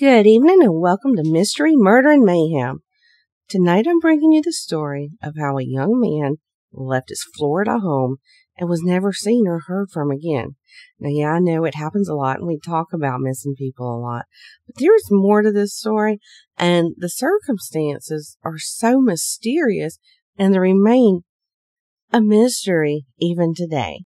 Good evening and welcome to Mystery, Murder, and Mayhem. Tonight I'm bringing you the story of how a young man left his Florida home and was never seen or heard from again. Now, I know it happens a lot and we talk about missing people a lot, but there's more to this story and the circumstances are so mysterious and they remain a mystery even today.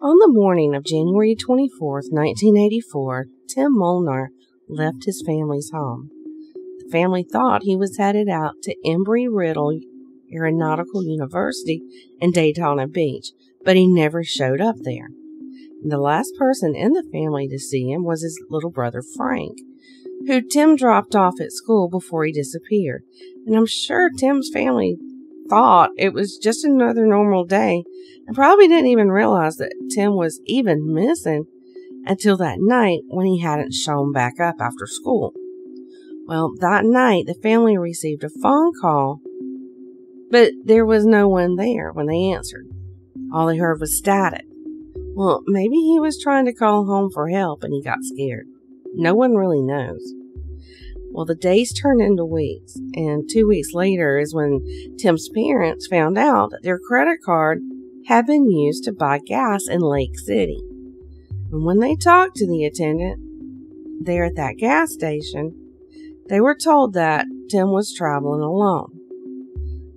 On the morning of January 24th, 1984, Tim Molnar left his family's home. The family thought he was headed out to Embry-Riddle Aeronautical University in Daytona Beach, but he never showed up there. And the last person in the family to see him was his little brother Frank, who Tim dropped off at school before he disappeared. And I'm sure Tim's family thought it was just another normal day and probably didn't even realize that Tim was even missing until that night when he hadn't shown back up after school. Well, that night the family received a phone call, but there was no one there when they answered. All they heard was static. Well, maybe he was trying to call home for help and he got scared. No one really knows. Well, the days turned into weeks, and 2 weeks later is when Tim's parents found out that their credit card had been used to buy gas in Lake City. And when they talked to the attendant there at that gas station, they were told that Tim was traveling alone.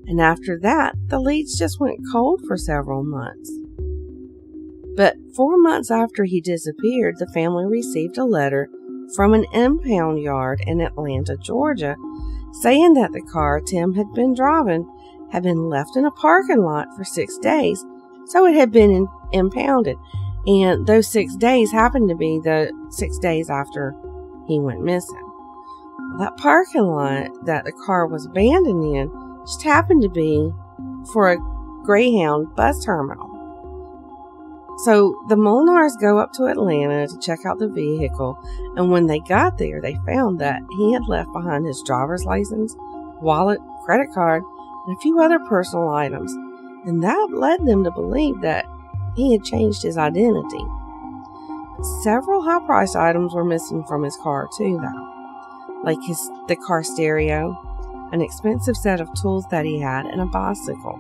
And after that, the leads just went cold for several months. But 4 months after he disappeared, the family received a letter from an impound yard in Atlanta, Georgia, saying that the car Tim had been driving had been left in a parking lot for 6 days, so it had been impounded. And those 6 days happened to be the 6 days after he went missing. That parking lot that the car was abandoned in just happened to be for a Greyhound bus terminal. So the Molnars go up to Atlanta to check out the vehicle, and when they got there, they found that he had left behind his driver's license, wallet, credit card, and a few other personal items, and that led them to believe that he had changed his identity. Several high-priced items were missing from his car too, though, like the car stereo, an expensive set of tools that he had, and a bicycle.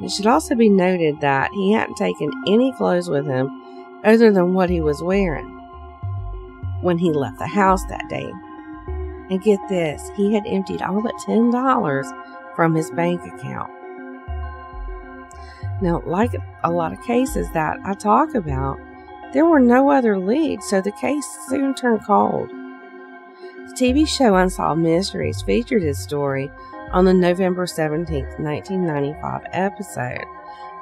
It should also be noted that he hadn't taken any clothes with him other than what he was wearing when he left the house that day. And get this, he had emptied all but $10 from his bank account. Now, like a lot of cases that I talk about, there were no other leads, so the case soon turned cold. The TV show Unsolved Mysteries featured his story on the November 17th, 1995 episode,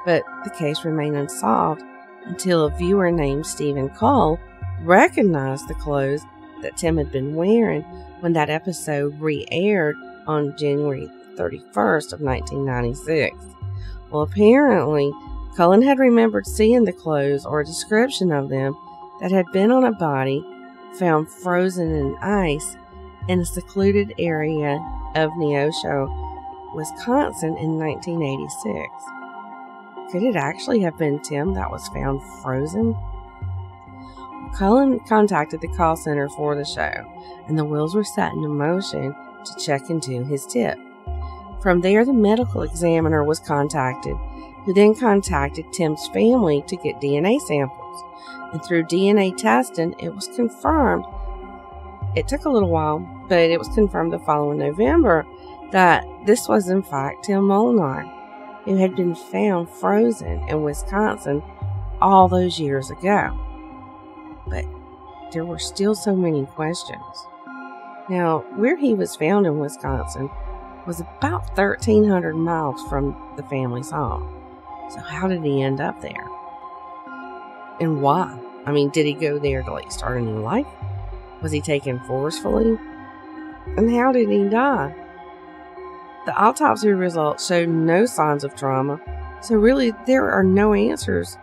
but the case remained unsolved until a viewer named Stephen Cole recognized the clothes that Tim had been wearing when that episode re-aired on January 31st of 1996. Well, apparently, Cullen had remembered seeing the clothes or a description of them that had been on a body found frozen in ice in a secluded area of Neosho, Wisconsin in 1986. Could it actually have been Tim that was found frozen? Cullen contacted the call center for the show, and the wheels were set into motion to check into his tip. From there, the medical examiner was contacted, who then contacted Tim's family to get DNA samples. And through DNA testing, it was confirmed. It took a little while, but it was confirmed the following November that this was in fact Tim Molnar, who had been found frozen in Wisconsin all those years ago. But there were still so many questions. Now, where he was found in Wisconsin was about 1,300 miles from the family's home. So how did he end up there? And why? I mean, did he go there to start a new life? Was he taken forcefully? And how did he die? The autopsy results showed no signs of trauma, so really there are no answers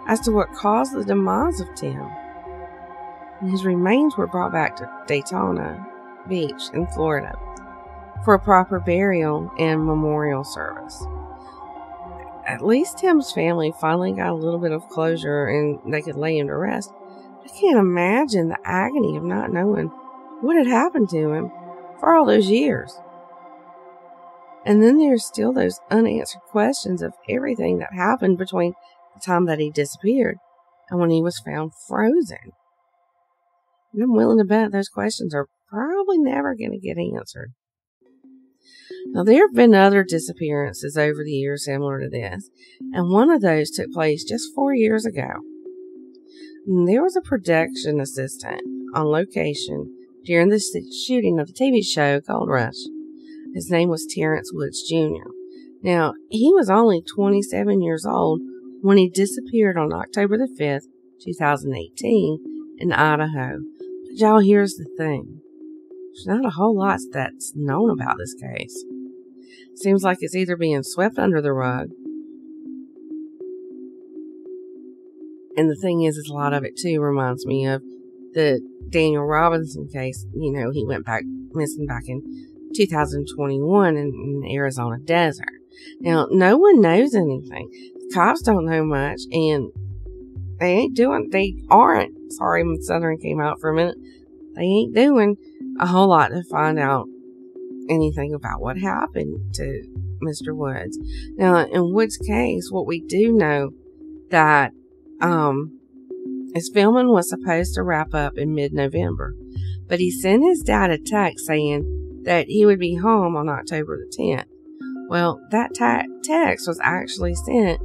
as to what caused the demise of Tim. And his remains were brought back to Daytona Beach in Florida for a proper burial and memorial service. At least Tim's family finally got a little bit of closure and they could lay him to rest. I can't imagine the agony of not knowing what had happened to him for all those years. And then there's still those unanswered questions of everything that happened between the time that he disappeared and when he was found frozen. And I'm willing to bet those questions are probably never going to get answered. Now, there have been other disappearances over the years similar to this, and one of those took place just 4 years ago. And there was a production assistant on location during the shooting of the TV show Gold Rush. His name was Terrence Woods Jr. Now, he was only 27 years old when he disappeared on October the 5th, 2018 in Idaho. But y'all, here's the thing. There's not a whole lot that's known about this case. Seems like it's either being swept under the rug. And the thing is a lot of it too reminds me of the Daniel Robinson case. You know, he went missing back in 2021 in the Arizona desert. Now, no one knows anything. The cops don't know much, and they aren't, sorry, my Southern came out for a minute. They ain't doing a whole lot to find out anything about what happened to Mr. Woods. Now, in Woods' case, what we do know that his filming was supposed to wrap up in mid-November, but he sent his dad a text saying that he would be home on October the 10th. Well, that text was actually sent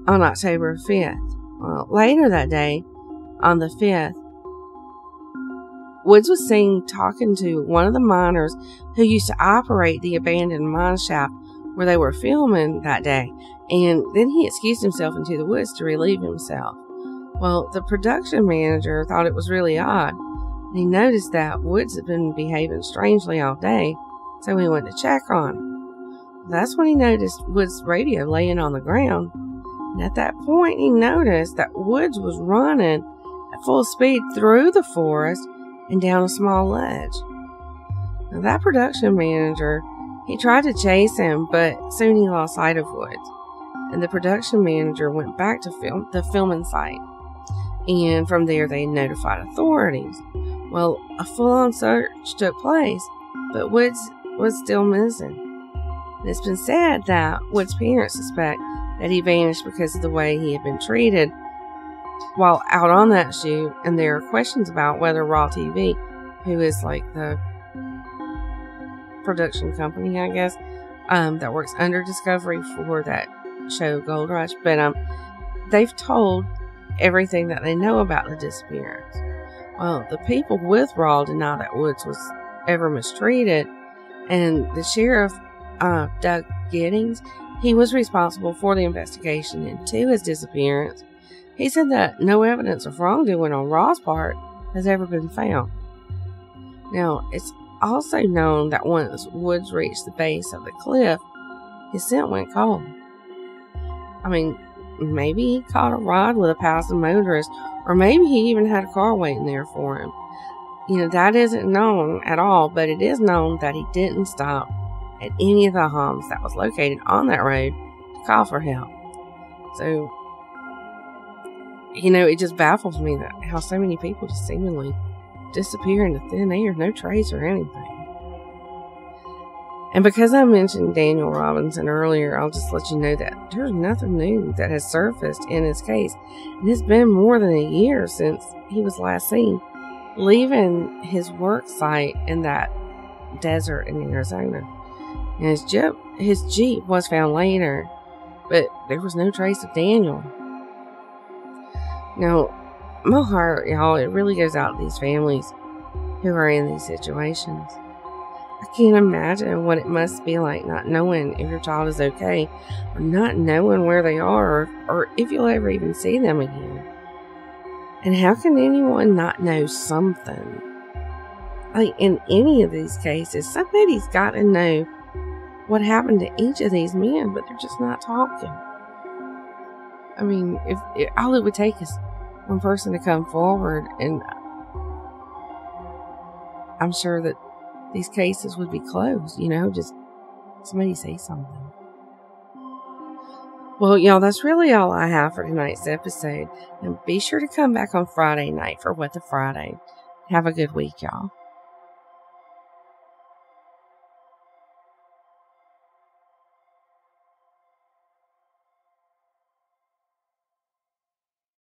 on October 5th. Well, later that day, on the 5th, Woods was seen talking to one of the miners who used to operate the abandoned mine shaft where they were filming that day, and then he excused himself into the woods to relieve himself. Well, the production manager thought it was really odd, and he noticed that Woods had been behaving strangely all day, so he went to check on him. That's when he noticed Woods' radio laying on the ground, and at that point he noticed that Woods was running at full speed through the forest and down a small ledge. Now, that production manager, he tried to chase him, but soon he lost sight of Woods, and the production manager went back to the filming site, and from there they notified authorities. Well, a full-on search took place, but Woods was still missing. And it's been said that Woods' parents suspect that he vanished because of the way he had been treated while out on that shoot, and there are questions about whether Raw TV, who is like the production company, I guess, that works under Discovery for that show Gold Rush, but they've told everything that they know about the disappearance. Well, the people with Raw deny that Woods was ever mistreated, and the sheriff, Doug Giddings, he was responsible for the investigation into his disappearance. He said that no evidence of wrongdoing on Raw's part has ever been found. Now, it's also known that once Woods reached the base of the cliff, his scent went cold. I mean, maybe he caught a ride with a passing motorist, or maybe he even had a car waiting there for him. You know, that isn't known at all, but it is known that he didn't stop at any of the homes that was located on that road to call for help. So, you know, it just baffles me that how so many people just seemingly disappear into thin air, no trace or anything. And because I mentioned Daniel Robinson earlier, I'll just let you know that there's nothing new that has surfaced in his case. And it's been more than a year since he was last seen leaving his work site in that desert in Arizona. And his Jeep was found later, but there was no trace of Daniel. Now, my heart, y'all, it really goes out to these families who are in these situations. I can't imagine what it must be like not knowing if your child is okay, or not knowing where they are, or if you'll ever even see them again. And how can anyone not know something? Like, in any of these cases, somebody's got to know what happened to each of these men, but they're just not talking. I mean, if all it would take is one person to come forward, and I'm sure that these cases would be closed, just somebody say something. Well, y'all, that's really all I have for tonight's episode. And be sure to come back on Friday night for What the Friday. Have a good week, y'all.